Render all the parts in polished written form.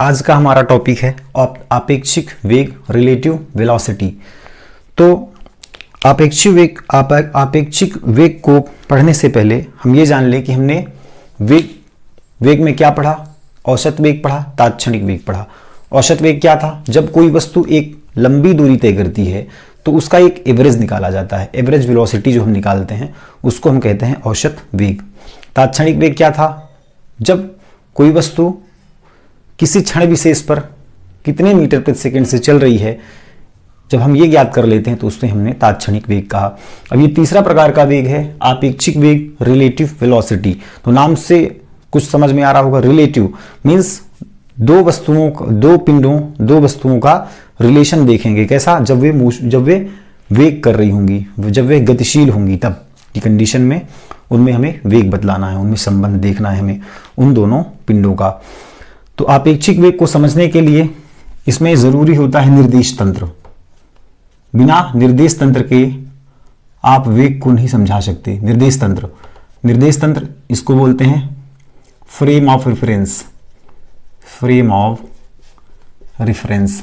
आज का हमारा टॉपिक है आपेक्षिक वेग, रिलेटिव वेलोसिटी। तो आपेक्षिक वेग को पढ़ने से पहले हम ये जान लें कि हमने वेग में क्या पढ़ा। औसत वेग पढ़ा, तात्क्षणिक वेग पढ़ा। औसत वेग क्या था? जब कोई वस्तु एक लंबी दूरी तय करती है तो उसका एक एवरेज निकाला जाता है। एवरेज वेलोसिटी जो हम निकालते हैं उसको हम कहते हैं औसत वेग। तात्क्षणिक वेग क्या था? जब कोई वस्तु किसी क्षण विशेष पर कितने मीटर प्रति सेकंड से चल रही है, जब हम ये ज्ञात कर लेते हैं तो उसमें हमने तात्क्षणिक वेग कहा। अब ये तीसरा प्रकार का वेग है आपेक्षिक वेग, रिलेटिव वेलोसिटी। तो नाम से कुछ समझ में आ रहा होगा। रिलेटिव मींस दो वस्तुओं का रिलेशन देखेंगे। कैसा? जब वे वेग कर रही होंगी, जब वे गतिशील होंगी, तब की कंडीशन में उनमें हमें वेग बदलाना है, उनमें संबंध देखना है हमें उन दोनों पिंडों का। तो आपेक्षिक वेग को समझने के लिए इसमें जरूरी होता है निर्देश तंत्र। बिना निर्देश तंत्र के आप वेग को नहीं समझा सकते। निर्देश तंत्र इसको बोलते हैं फ्रेम ऑफ रेफरेंस,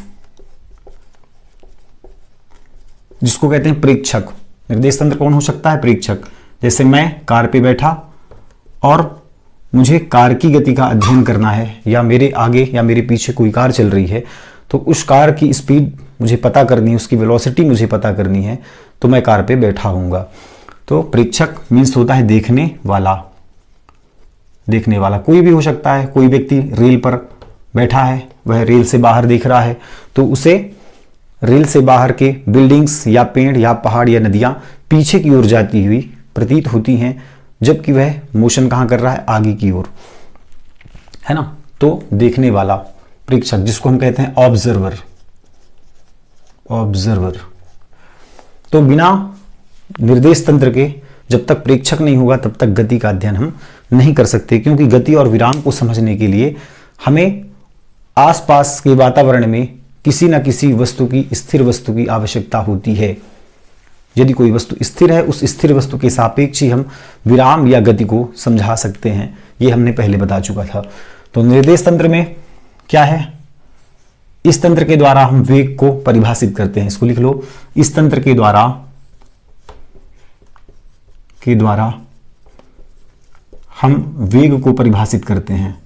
जिसको कहते हैं प्रेक्षक। निर्देश तंत्र कौन हो सकता है? प्रेक्षक। जैसे मैं कार पे बैठा और मुझे कार की गति का अध्ययन करना है, या मेरे आगे या मेरे पीछे कोई कार चल रही है, तो उस कार की स्पीड मुझे पता करनी है, उसकी वेलोसिटी मुझे पता करनी है, तो मैं कार पे बैठा हूँगा। तो प्रेक्षक मीन्स होता है देखने वाला। कोई भी हो सकता है। कोई व्यक्ति रेल पर बैठा है, वह रेल से बाहर देख रहा है, तो उसे रेल से बाहर के बिल्डिंग्स या पेड़ या पहाड़ या नदियां पीछे की ओर जाती हुई प्रतीत होती हैं, जबकि वह मोशन कहां कर रहा है? आगे की ओर, है ना। तो देखने वाला प्रेक्षक, जिसको हम कहते हैं ऑब्जर्वर। तो बिना निर्देश तंत्र के जब तक प्रेक्षक नहीं होगा तब तक गति का अध्ययन हम नहीं कर सकते, क्योंकि गति और विराम को समझने के लिए हमें आसपास के वातावरण में किसी न किसी स्थिर वस्तु की आवश्यकता होती है। यदि कोई वस्तु स्थिर है, उस स्थिर वस्तु के सापेक्ष ही हम विराम या गति को समझा सकते हैं। ये हमने पहले बता चुका था। तो निर्देश तंत्र में क्या है? इस तंत्र के द्वारा हम वेग को परिभाषित करते हैं। इसको लिख लो। इस तंत्र के द्वारा हम वेग को परिभाषित करते हैं।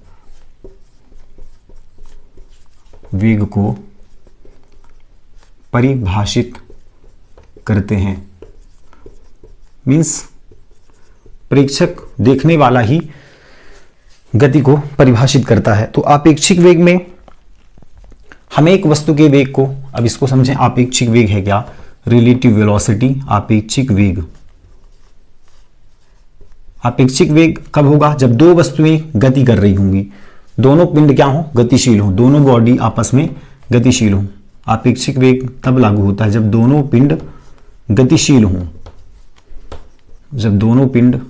वेग को परिभाषित करते हैं मीन्स प्रेक्षक देखने वाला ही गति को परिभाषित करता है। तो आपेक्षिक वेग में हम एक वस्तु के वेग को, अब इसको समझें। आपेक्षिक वेग है क्या? Relative velocity. आपेक्षिक वेग कब होगा? जब दो वस्तुएं गति कर रही होंगी, दोनों पिंड क्या हो? गतिशील हो, दोनों बॉडी आपस में गतिशील हो। आपेक्षिक वेग तब लागू होता है जब दोनों पिंड गतिशील हों। जब दोनों पिंड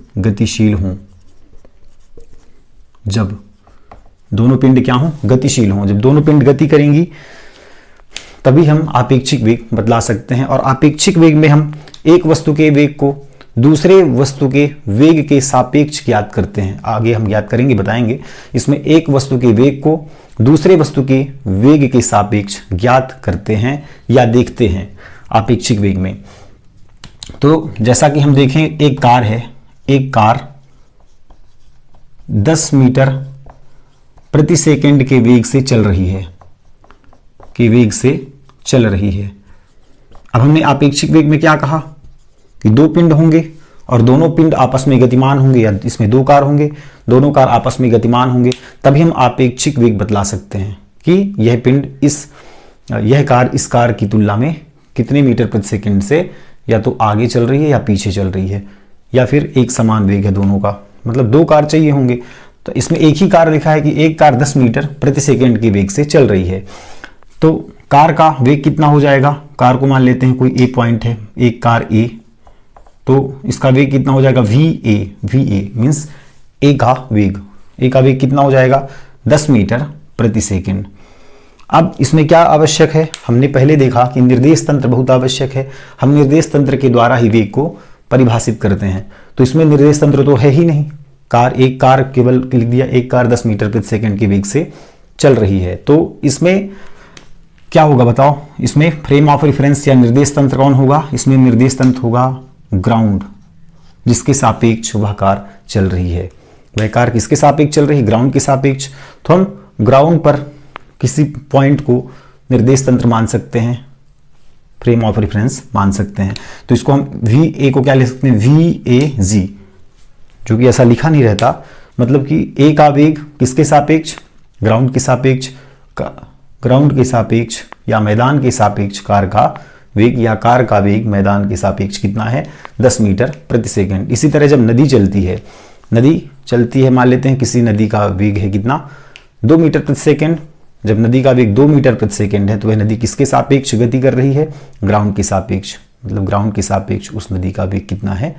क्या हों? गतिशील हों। जब दोनों पिंड गति करेंगी तभी हम आपेक्षिक वेग बदला सकते हैं। और आपेक्षिक वेग में हम एक वस्तु के वेग को दूसरे वस्तु के वेग के सापेक्ष ज्ञात करते हैं। आगे हम ज्ञात करेंगे, बताएंगे। इसमें एक वस्तु के वेग को दूसरे वस्तु के वेग के सापेक्ष ज्ञात करते हैं या देखते हैं आपेक्षिक वेग में। तो जैसा कि हम देखें, एक कार है। एक कार 10 मीटर प्रति सेकंड के वेग से चल रही है। अब हमने आपेक्षिक वेग में क्या कहा कि दो पिंड होंगे और दोनों पिंड आपस में गतिमान होंगे, या इसमें दो कार होंगे, दोनों कार आपस में गतिमान होंगे, तभी हम आपेक्षिक वेग बतला सकते हैं कि यह कार इस कार की तुलना में कितने मीटर प्रति सेकंड से या तो आगे चल रही है या पीछे चल रही है, या फिर एक समान वेग है दोनों का। मतलब दो कार चाहिए होंगे, तो इसमें एक ही कार लिखा है कि एक कार 10 मीटर प्रति सेकंड के वेग से चल रही है। तो कार का वेग कितना हो जाएगा? कार को मान लेते हैं कोई ए पॉइंट है, एक कार ए, तो इसका वेग कितना हो जाएगा? वी ए मीन्स ए का वेग कितना हो जाएगा? 10 मीटर प्रति सेकंड। अब इसमें क्या आवश्यक है? हमने पहले देखा कि निर्देश तंत्र बहुत आवश्यक है। हम निर्देश तंत्र के द्वारा ही वेग को परिभाषित करते हैं। तो इसमें निर्देश तंत्र तो है ही नहीं। एक कार केवल लिख दिया, एक कार 10 मीटर प्रति सेकंड के वेग से चल रही है। तो इसमें क्या होगा बताओ, इसमें फ्रेम ऑफ रेफरेंस या निर्देश तंत्र कौन होगा? इसमें निर्देश तंत्र होगा ग्राउंड, जिसके सापेक्ष वह कार चल रही है। वह कार किसके सापेक्ष चल रही है? ग्राउंड के सापेक्ष। तो हम ग्राउंड पर किसी पॉइंट को निर्देश तंत्र मान सकते हैं, फ्रेम ऑफ रेफरेंस मान सकते हैं। तो इसको हम वी ए को क्या लिख सकते हैं? वी ए जी, जो कि ऐसा लिखा नहीं रहता, मतलब कि ए का वेग किसके सापेक्ष? ग्राउंड के सापेक्ष। ग्राउंड के सापेक्ष या मैदान के सापेक्ष कार का वेग या कार का वेग मैदान के सापेक्ष कितना है? 10 मीटर प्रति सेकंड। इसी तरह जब नदी चलती है, मान लेते हैं किसी नदी का वेग है कितना? 2 मीटर प्रति सेकंड। जब नदी का वेग 2 मीटर प्रति सेकंड है तो वह नदी किसके सापेक्ष गति कर रही है? ग्राउंड के सापेक्ष। मतलब ग्राउंड के सापेक्ष उस नदी का वेग कितना है?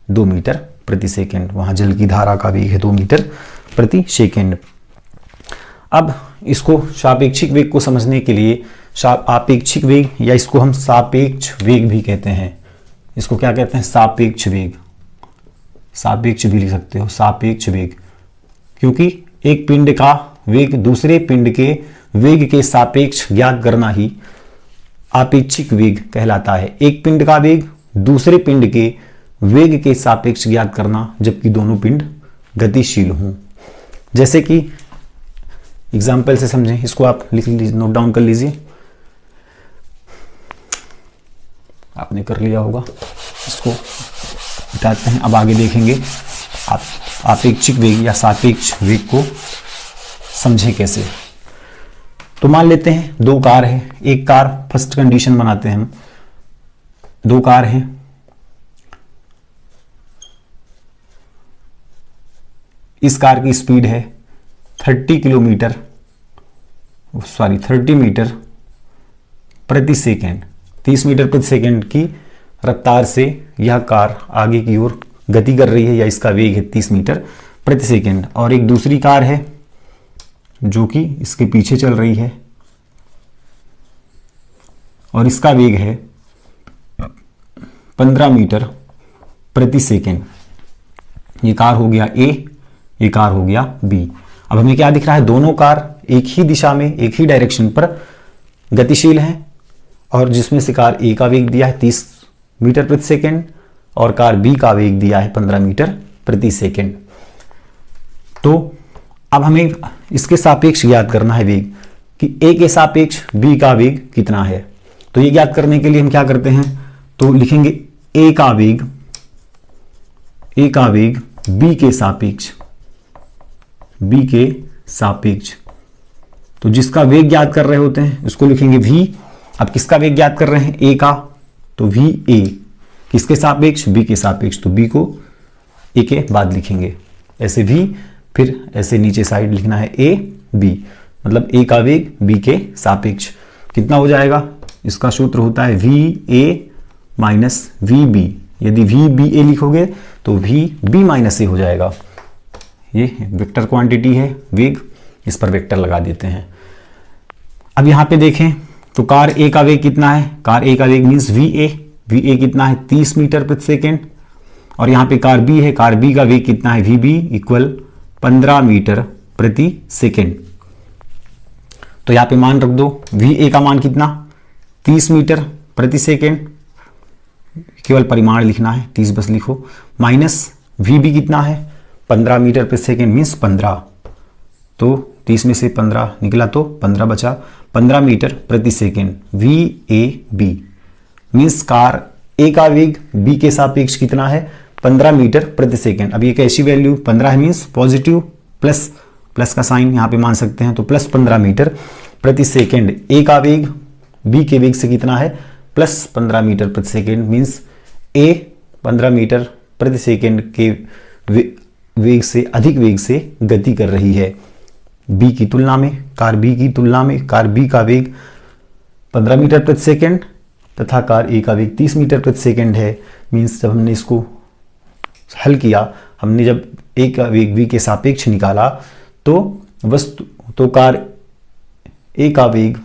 2 मीटर प्रति सेकंड। वहां जल की धारा का वेग है 2 मीटर प्रति सेकंड। अब इसको सापेक्षिक वेग को समझने के लिए आपेक्षिक वेग या इसको हम सापेक्ष वेग भी कहते हैं। इसको क्या कहते हैं? सापेक्ष वेग। सापेक्ष भी लिख सकते हो, सापेक्ष वेग, क्योंकि एक पिंड का वेग दूसरे पिंड के वेग के सापेक्ष ज्ञात करना ही आपेक्षिक वेग कहलाता है। एक पिंड का वेग दूसरे पिंड के वेग के सापेक्ष ज्ञात करना, जबकि दोनों पिंड गतिशील हों। जैसे कि एग्जाम्पल से समझें, इसको आप लिख लीजिए, नोट डाउन कर लीजिए, आपने कर लिया होगा। इसको हटाते हैं, अब आगे देखेंगे आप आपेक्षिक वेग या सापेक्ष वेग को समझें कैसे। तो मान लेते हैं 2 कार है, एक कार, फर्स्ट कंडीशन बनाते हैं हम, 2 कार हैं, इस कार की स्पीड है 30 मीटर प्रति सेकेंड। 30 मीटर प्रति सेकेंड की रफ्तार से यह कार आगे की ओर गति कर रही है, या इसका वेग है 30 मीटर प्रति सेकेंड। और एक दूसरी कार है जो कि इसके पीछे चल रही है और इसका वेग है 15 मीटर प्रति सेकेंड। ये कार हो गया ए, ये कार हो गया बी। अब हमें क्या दिख रहा है? दोनों कार एक ही दिशा में, एक ही डायरेक्शन पर गतिशील हैं, और जिसमें से कार ए का वेग दिया है 30 मीटर प्रति सेकेंड और कार बी का वेग दिया है 15 मीटर प्रति सेकेंड। तो अब हमें इसके सापेक्ष ज्ञात करना है वेग, कि ए के सापेक्ष बी का वेग कितना है। तो ये ज्ञात करने के लिए हम क्या करते हैं? तो लिखेंगे ए का वेग बी के सापेक्ष। तो जिसका वेग ज्ञात कर रहे होते हैं उसको लिखेंगे v। अब किसका वेग ज्ञात कर रहे हैं? ए का, तो वी ए किसके सापेक्ष? बी के सापेक्ष। तो बी को ए के बाद लिखेंगे ऐसे v, फिर ऐसे नीचे साइड लिखना है ए बी, मतलब ए का वेग बी के सापेक्ष। कितना हो जाएगा? इसका सूत्र होता है V A minus V B. यदि वी बी ए लिखोगे तो वी बी माइनस ए हो जाएगा। ये वेक्टर क्वांटिटी है वेग, इस पर वेक्टर लगा देते हैं। अब यहां पे देखें तो कार ए का वेग कितना है? कार ए का वेग मीन्स वी ए कितना है? 30 मीटर प्रति सेकेंड। और यहां पे कार बी है, कार बी का वेग कितना है? वी बी इक्वल 15 मीटर प्रति सेकेंड। तो यहां पे मान रख दो, वी ए का मान कितना? 30 मीटर प्रति सेकेंड, केवल परिमाण लिखना है, 30 बस लिखो, माइनस वी बी कितना है? 15 मीटर प्रति सेकेंड मीन्स 15। तो 30 में से 15 निकला तो 15 बचा, 15 मीटर प्रति second. V A B means car A का वेग बी के सापेक्ष कितना है? 15 मीटर प्रति सेकेंड। अब ये कैसी वैल्यू? 15 है मीन्स पॉजिटिव, प्लस का साइन यहाँ पे मान सकते हैं, तो प्लस 15 मीटर प्रति सेकेंड। ए का वेग बी के वेग से कितना है? प्लस 15 मीटर प्रति सेकेंड मीन्स ए 15 मीटर प्रति सेकेंड के वेग से, अधिक वेग से गति कर रही है बी की तुलना में, कार बी की तुलना में। कार बी का वेग 15 मीटर प्रति सेकेंड तथा कार ए का वेग 30 मीटर प्रति सेकेंड है। मीन्स जब हमने इसको हल किया, हमने जब ए का वेग बी के सापेक्ष निकाला तो कार ए का वेग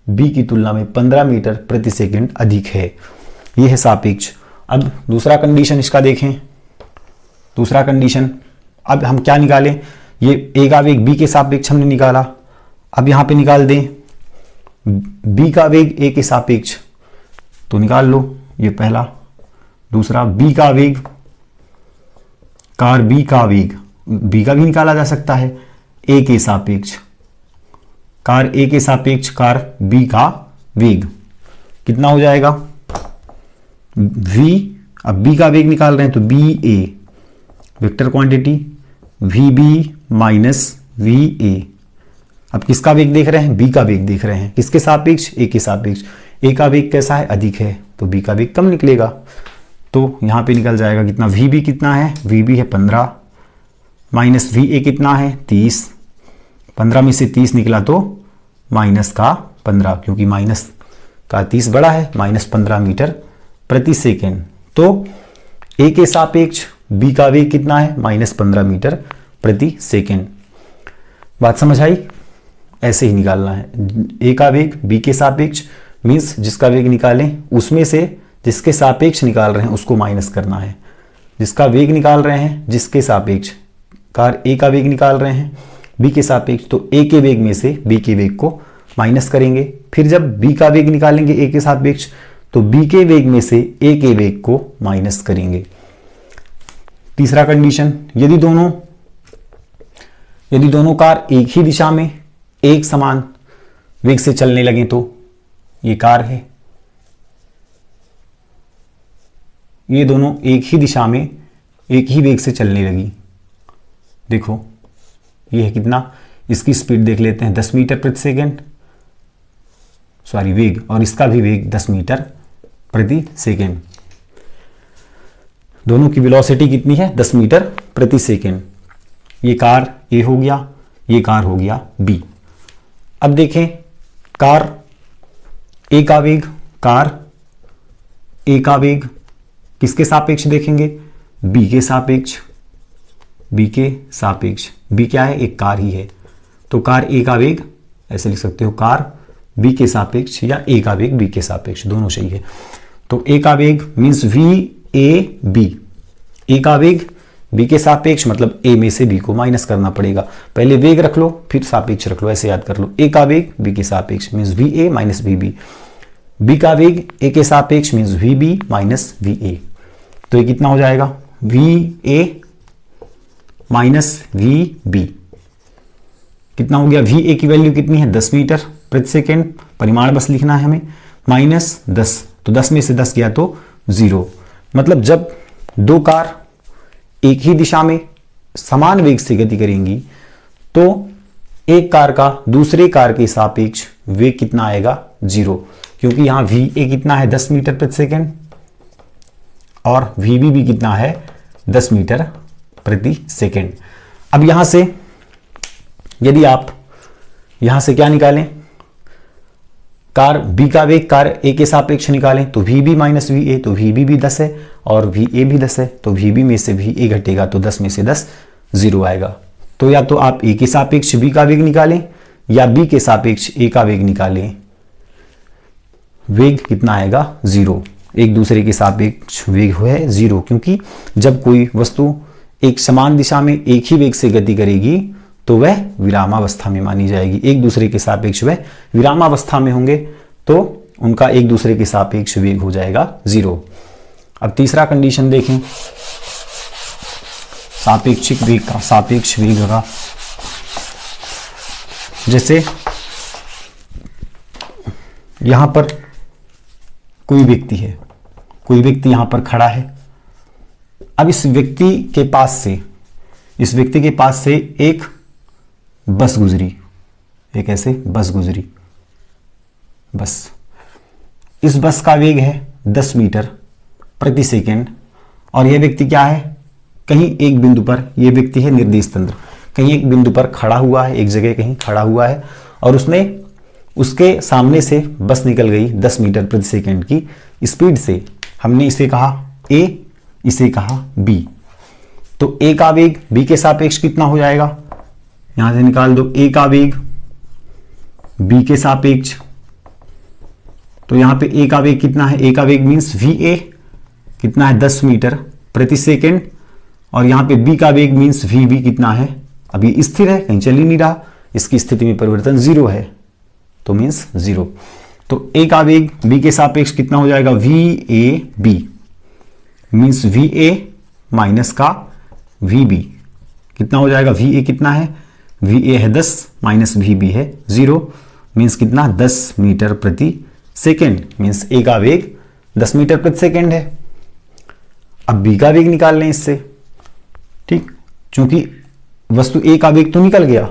बी की तुलना में 15 मीटर प्रति सेकेंड अधिक है। यह है सापेक्ष। अब दूसरा कंडीशन इसका देखें। दूसरा कंडीशन, अब हम क्या निकालें? ये ए का वेग बी के सापेक्ष हमने निकाला, अब यहां पे निकाल दें b का वेग a के सापेक्ष, तो निकाल लो ये पहला। दूसरा b का वेग, कार b का वेग, b का भी निकाला जा सकता है a के सापेक्ष, कार a के सापेक्ष कार b का वेग कितना हो जाएगा v। अब b का वेग निकाल रहे हैं तो B A, vector quantity vb minus V A. अब किसका वेग देख रहे हैं, b का वेग देख रहे हैं, किसके सापेक्ष, a के सापेक्ष। a का वेग कैसा है, अधिक है, तो b का वेग कम निकलेगा। तो यहां पे निकल जाएगा कितना, vb कितना है, vb है 15 माइनस va कितना है 30, 15 में से 30 निकला तो माइनस का 15, क्योंकि माइनस का 30 बड़ा है, माइनस 15 मीटर प्रति सेकेंड। तो a के सापेक्ष b का वेग कितना है, माइनस 15 मीटर प्रति सेकेंड। बात समझ आई? ऐसे ही निकालना है, a का वेग b के सापेक्ष, मीन्स जिसका वेग निकालें उसमें से जिसके सापेक्ष निकाल रहे हैं उसको माइनस करना है। जिसका वेग निकाल रहे हैं जिसके सापेक्ष, कार a का वेग निकाल रहे हैं b के सापेक्ष, तो a के वेग में से b के वेग को माइनस करेंगे। फिर जब b का वेग निकालेंगे a के सापेक्ष, तो b के वेग में से a के वेग को माइनस करेंगे। तीसरा कंडीशन, यदि दोनों कार एक ही दिशा में एक समान वेग से चलने लगे, तो ये कार है, ये दोनों एक ही दिशा में एक ही वेग से चलने लगी। देखो ये है कितना, इसकी स्पीड देख लेते हैं 10 मीटर प्रति सेकेंड, सॉरी वेग, और इसका भी वेग 10 मीटर प्रति सेकेंड। दोनों की वेलोसिटी कितनी है, 10 मीटर प्रति सेकेंड। ये कार A हो गया, ये कार हो गया B। अब देखें कार A का वेग, कार A का वेग किसके सापेक्ष देखेंगे, B के सापेक्ष, B के सापेक्ष। B क्या है, एक कार ही है, तो कार A का वेग ऐसे लिख सकते हो, कार B के सापेक्ष या A का वेग B के सापेक्ष, दोनों सही है। तो A का वेग मीन्स VAB, A का वेग B के सापेक्ष, मतलब A में से B को माइनस करना पड़ेगा। पहले वेग रख लो फिर सापेक्ष रख लो, ऐसे याद कर लो। A का वेग B के सापेक्ष means VA minus VB, B का वेग A के सापेक्ष मीन्स VB माइनस VA। तो ये कितना हो जाएगा, VA माइनस VB कितना हो गया, VA की वैल्यू कितनी है 10 मीटर प्रति सेकेंड, परिमाण बस लिखना है हमें, माइनस 10, तो 10 में से 10 गया तो 0। मतलब जब दो कार एक ही दिशा में समान वेग से गति करेंगी तो एक कार का दूसरे कार के सापेक्ष वेग कितना आएगा, 0, क्योंकि यहां VA कितना है 10 मीटर प्रति सेकेंड और VB भी कितना है 10 मीटर प्रति सेकेंड। अब यहां से यदि आप यहां से क्या निकालें, कार B का वेग कार A के सापेक्ष निकालें तो VB माइनस VA, तो VB भी 10 है और VA भी 10 है, तो VB में से VA घटेगा तो 10 में से 10 0 आएगा। तो या तो आप A के सापेक्ष B का वेग निकालें या B के सापेक्ष A का वेग निकालें, वेग कितना आएगा 0, एक दूसरे के सापेक्ष वेग है 0, क्योंकि जब कोई वस्तु एक समान दिशा में एक ही वेग से गति करेगी तो वह विरामावस्था में मानी जाएगी। एक दूसरे के सापेक्ष वह विरामावस्था में होंगे तो उनका एक दूसरे के सापेक्ष वेग हो जाएगा 0। अब तीसरा कंडीशन देखें, सापेक्षिक वेग का, सापेक्ष वेग का। जैसे यहां पर कोई व्यक्ति है, कोई व्यक्ति यहां पर खड़ा है। अब इस व्यक्ति के पास से एक बस गुजरी, एक ऐसे बस गुजरी, बस। इस बस का वेग है 10 मीटर प्रति सेकेंड और यह व्यक्ति क्या है, कहीं एक बिंदु पर, यह व्यक्ति है निर्देश तंत्र, कहीं एक बिंदु पर खड़ा हुआ है, एक जगह कहीं खड़ा हुआ है और उसके सामने से बस निकल गई 10 मीटर प्रति सेकेंड की स्पीड से। हमने इसे कहा A, इसे कहा B। तो A का वेग B के सापेक्ष कितना हो जाएगा, यहां से निकाल दो। A का वेग B के सापेक्ष, तो यहां पे A का वेग कितना है, A का वेग मींस VA कितना है 10 मीटर प्रति सेकेंड और यहां पे B का वेग मींस VB कितना है, अभी स्थिर है, कहीं चल ही नहीं रहा, इसकी स्थिति में परिवर्तन 0 है, तो मीन्स 0। तो ए का वेग बी के सापेक्ष कितना हो जाएगा, V A B, means V A minus का वी बी कितना हो जाएगा, वी ए कितना है, वी ए है 10 माइनस वी बी है 0, मीन्स कितना 10 मीटर प्रति सेकेंड, मीन्स ए का वेग 10 मीटर प्रति सेकेंड है। अब बी का वेग निकाल लें इससे, ठीक, क्योंकि वस्तु ए का वेग तो निकल गया।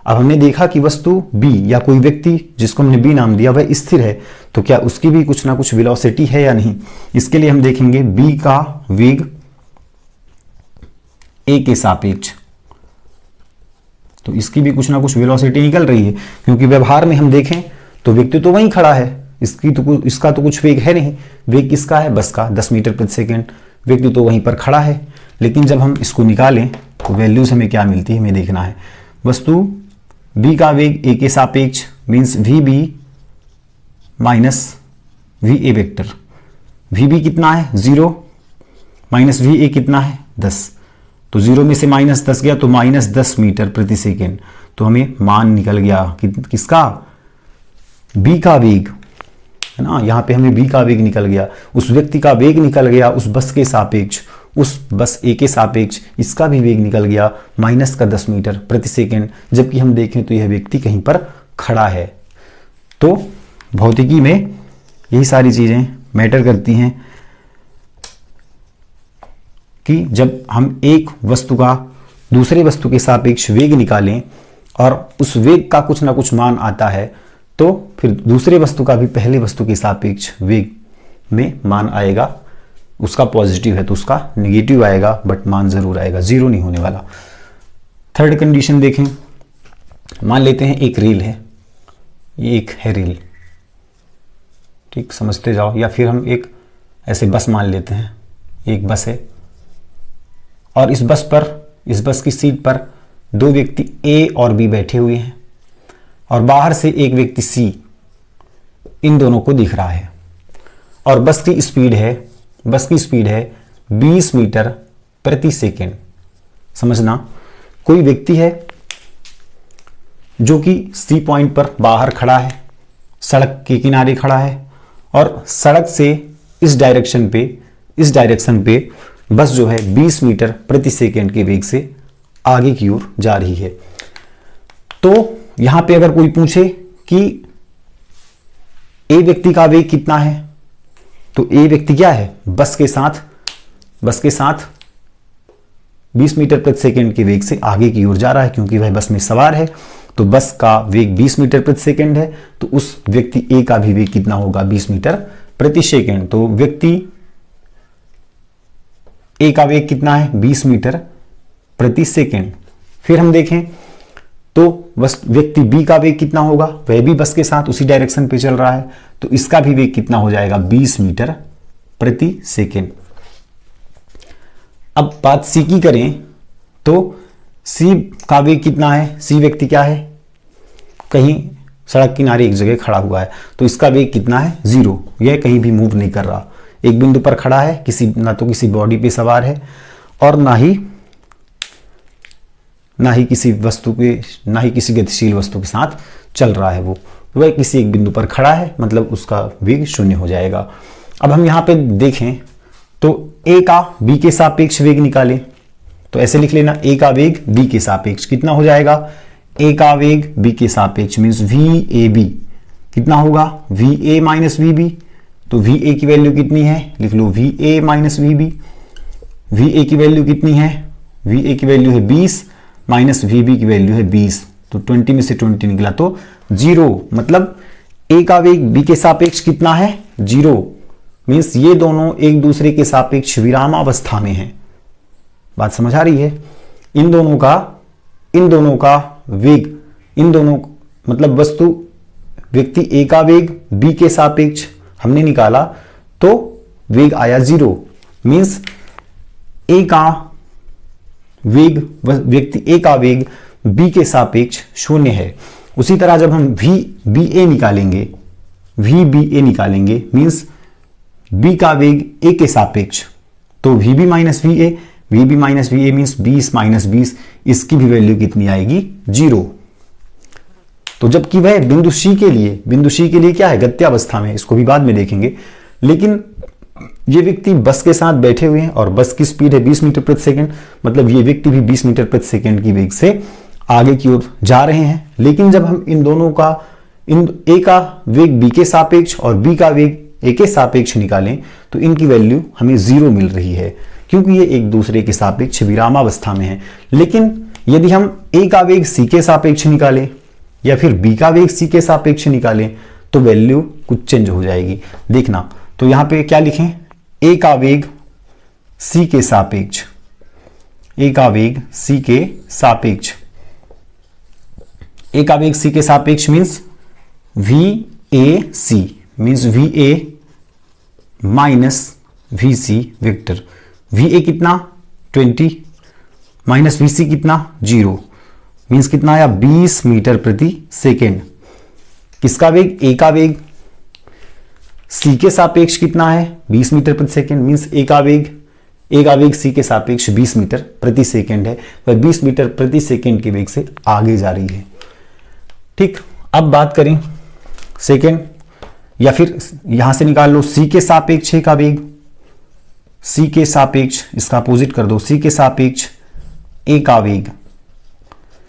अब हमने देखा कि वस्तु बी या कोई व्यक्ति जिसको हमने बी नाम दिया वह स्थिर है, तो क्या उसकी भी कुछ ना कुछ वेलोसिटी है या नहीं। इसके लिए हम देखेंगे बी का वेग ए के सापेक्ष, तो इसकी भी कुछ ना कुछ वेलोसिटी निकल रही है, क्योंकि व्यवहार में हम देखें तो व्यक्ति तो वहीं खड़ा है, इसका तो कुछ वेग है नहीं। वेग किसका है, बस का 10 मीटर प्रति सेकेंड, व्यक्ति तो वहीं पर खड़ा है। लेकिन जब हम इसको निकालें तो वैल्यूज हमें क्या मिलती है, हमें देखना है। वस्तु b का वेग a के सापेक्ष means V B minus V A vector, V B कितना है 0 माइनस वी ए कितना है 10, तो 0 में से -10 गया तो -10 मीटर प्रति सेकेंड, तो हमें मान निकल गया किसका, b का वेग है ना, यहाँ पे हमें b का वेग निकल गया, उस व्यक्ति का वेग निकल गया उस बस के सापेक्ष, उस बस ए के सापेक्ष इसका भी वेग निकल गया -10 मीटर प्रति सेकेंड, जबकि हम देखें तो यह व्यक्ति कहीं पर खड़ा है। तो भौतिकी में यही सारी चीजें मैटर करती हैं कि जब हम एक वस्तु का दूसरे वस्तु के सापेक्ष वेग निकालें और उस वेग का कुछ ना कुछ मान आता है, तो फिर दूसरे वस्तु का भी पहले वस्तु के सापेक्ष वेग में मान आएगा। उसका पॉजिटिव है तो उसका निगेटिव आएगा, बट मान जरूर आएगा, 0 नहीं होने वाला। थर्ड कंडीशन देखें, मान लेते हैं एक रेल है, ये एक है रेल, ठीक, समझते जाओ, या फिर हम एक ऐसे बस मान लेते हैं, एक बस है और इस बस की सीट पर 2 व्यक्ति ए और बी बैठे हुए हैं और बाहर से एक व्यक्ति सी इन दोनों को दिख रहा है और बस की स्पीड है 20 मीटर प्रति सेकेंड। समझना, कोई व्यक्ति है जो कि सी पॉइंट पर बाहर खड़ा है, सड़क के किनारे खड़ा है और सड़क से इस डायरेक्शन पे बस जो है 20 मीटर प्रति सेकेंड के वेग से आगे की ओर जा रही है। तो यहां पे अगर कोई पूछे कि ए व्यक्ति का वेग कितना है, तो ए व्यक्ति क्या है, बस के साथ 20 मीटर प्रति सेकेंड के वेग से आगे की ओर जा रहा है, क्योंकि वह बस में सवार है। तो बस का वेग 20 मीटर प्रति सेकेंड है, तो उस व्यक्ति ए का भी वेग कितना होगा, 20 मीटर प्रति सेकेंड। तो व्यक्ति ए का वेग कितना है, 20 मीटर प्रति सेकेंड। फिर हम देखें तो व्यक्ति बी का वेग कितना होगा, वह भी बस के साथ उसी डायरेक्शन पे चल रहा है, तो इसका भी वेग कितना हो जाएगा, 20 मीटर प्रति सेकेंड। अब बात सी की करें तो सी का वेग कितना है, सी व्यक्ति क्या है, कहीं सड़क किनारे एक जगह खड़ा हुआ है, तो इसका वेग कितना है, 0, यह कहीं भी मूव नहीं कर रहा, एक बिंदु पर खड़ा है, ना तो किसी बॉडी पे सवार है और ना ही किसी गतिशील वस्तु के साथ चल रहा है, वह किसी एक बिंदु पर खड़ा है, मतलब उसका वेग 0 हो जाएगा। अब हम यहां पे देखें तो ए का बी के सापेक्ष वेग निकालें, तो ऐसे लिख लेना, ए का वेग बी के सापेक्ष कितना हो जाएगा, ए का वेग बी के सापेक्ष मीन्स वी ए बी कितना होगा, V A minus V B. तो वी ए की वैल्यू कितनी है, लिख लो V A minus V B. V A की वैल्यू कितनी है, वी ए की वैल्यू है 20 माइनस वी बी की वैल्यू है 20, तो 20 में से 20 निकला तो 0, मतलब ए का वेग बी के सापेक्ष कितना है, 0, मीन्स ये दोनों एक दूसरे के सापेक्ष विरामावस्था में हैं। बात समझ आ रही है, इन दोनों का वेग, मतलब वस्तु व्यक्ति ए का वेग बी के सापेक्ष हमने निकाला तो वेग आया 0, मीन्स ए का वेग, व्यक्ति ए का वेग बी के सापेक्ष 0 है। उसी तरह जब हम वी बी ए निकालेंगे मीन्स बी का वेग ए के सापेक्ष, तो V B minus V A means 20 minus 20, इसकी भी वैल्यू कितनी आएगी, 0। तो जबकि वह बिंदु सी के लिए क्या है, गत्यावस्था में, इसको भी बाद में देखेंगे। लेकिन ये व्यक्ति बस के साथ बैठे हुए हैं और बस की स्पीड है 20 मीटर प्रति सेकंड, मतलब ये व्यक्ति भी 20 मीटर प्रति सेकंड की वेग से आगे की ओर जा रहे हैं। लेकिन जब हम इन दोनों का, ए का वेग बी के सापेक्ष और बी का वेग ए के सापेक्ष निकालें तो इनकी वैल्यू हमें 0 मिल रही है, क्योंकि ये एक दूसरे के सापेक्ष विरामावस्था में है। लेकिन यदि हम ए का वेग सी के सापेक्ष निकालें या फिर बी का वेग सी के सापेक्ष निकालें तो वैल्यू कुछ चेंज हो जाएगी। देखना, तो यहां पे क्या लिखें, ए का वेग सी के सापेक्ष, ए का वेग सी के सापेक्ष, ए का वेग सी के सापेक्ष means V A C, means V A minus V C vector. V A कितना 20 माइनस वी सी कितना 0, मीन्स कितना आया 20 मीटर प्रति सेकेंड। किसका वेग, ए का वेग सी के सापेक्ष कितना है 20 मीटर प्रति सेकेंड, मीन्स ए का वेग सी के सापेक्ष 20 मीटर प्रति सेकेंड है। वह 20 मीटर प्रति सेकेंड के वेग से आगे जा रही है। ठीक, अब बात करें सेकेंड, या फिर यहां से निकाल लो सी के सापेक्ष ए का वेग, सी के सापेक्ष, इसका अपोजिट कर दो, सी के सापेक्ष ए का वेग।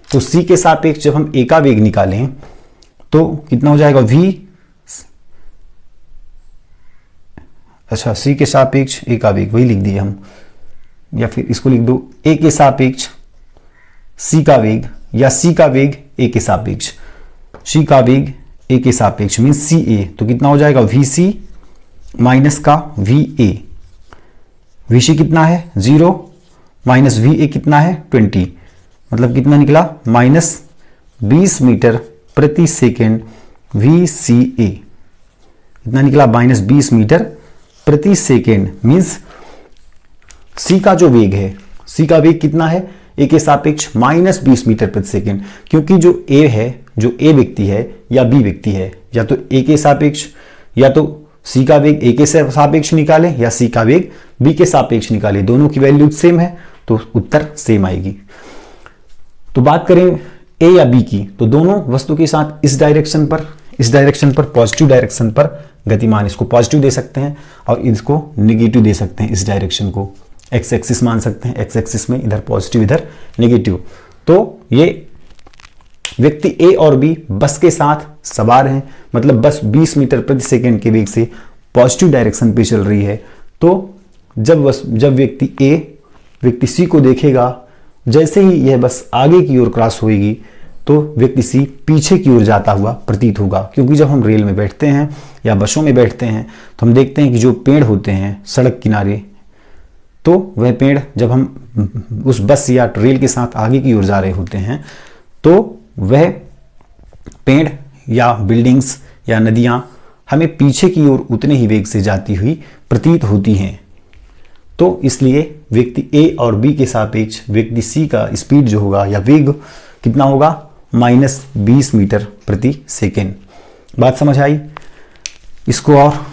तो सी के सापेक्ष जब हम ए का वेग निकालें तो कितना हो जाएगा वी, अच्छा सी के सापेक्ष ए का वेग वही लिख दिए हम, या फिर इसको लिख दो ए के सापेक्ष सी का वेग, या सी का वेग ए के सापेक्ष, सी का वेग ए के सापेक्ष मीन सी ए। तो कितना हो जाएगा वी सी माइनस का वी ए, वी सी कितना है 0 माइनस वी ए कितना है 20, मतलब कितना निकला माइनस 20 मीटर प्रति सेकेंड वी सी ए, कितना निकला माइनस 20 मीटर प्रति सेकेंड। मीन्स सी का जो वेग है, सी का वेग कितना है ए के सापेक्ष माइनस 20 मीटर प्रति सेकेंड, क्योंकि जो ए है, जो ए व्यक्ति है या बी व्यक्ति है, या तो ए के सापेक्ष, या तो सी का वेग ए के सापेक्ष निकाले या सी का वेग बी के सापेक्ष निकाले, दोनों की वैल्यू सेम है तो उत्तर सेम आएगी। तो बात करें ए या बी की, तो दोनों वस्तु के साथ इस डायरेक्शन पर पॉजिटिव डायरेक्शन पर गतिमान, इसको पॉजिटिव दे सकते हैं और इसको नेगेटिव दे सकते हैं। इस डायरेक्शन को एक्स एक्सिस मान सकते हैं, एक्स एक्सिस में इधर पॉजिटिव इधर नेगेटिव। तो ये व्यक्ति ए और बी बस के साथ सवार हैं, मतलब बस 20 मीटर प्रति सेकेंड के वेग से पॉजिटिव डायरेक्शन पे चल रही है। तो जब व्यक्ति सी को देखेगा, जैसे ही यह बस आगे की ओर क्रॉस होगी तो व्यक्ति सी पीछे की ओर जाता हुआ प्रतीत होगा, क्योंकि जब हम रेल में बैठते हैं या बसों में बैठते हैं तो हम देखते हैं कि जो पेड़ होते हैं सड़क किनारे, तो वह पेड़ जब हम उस बस या रेल के साथ आगे की ओर जा रहे होते हैं तो वह पेड़ या बिल्डिंग्स या नदियां हमें पीछे की ओर उतने ही वेग से जाती हुई प्रतीत होती हैं। तो इसलिए व्यक्ति ए और बी के सापेक्ष व्यक्ति सी का स्पीड जो होगा या वेग कितना होगा माइनस 20 मीटर प्रति सेकेंड। बात समझ आई? इसको और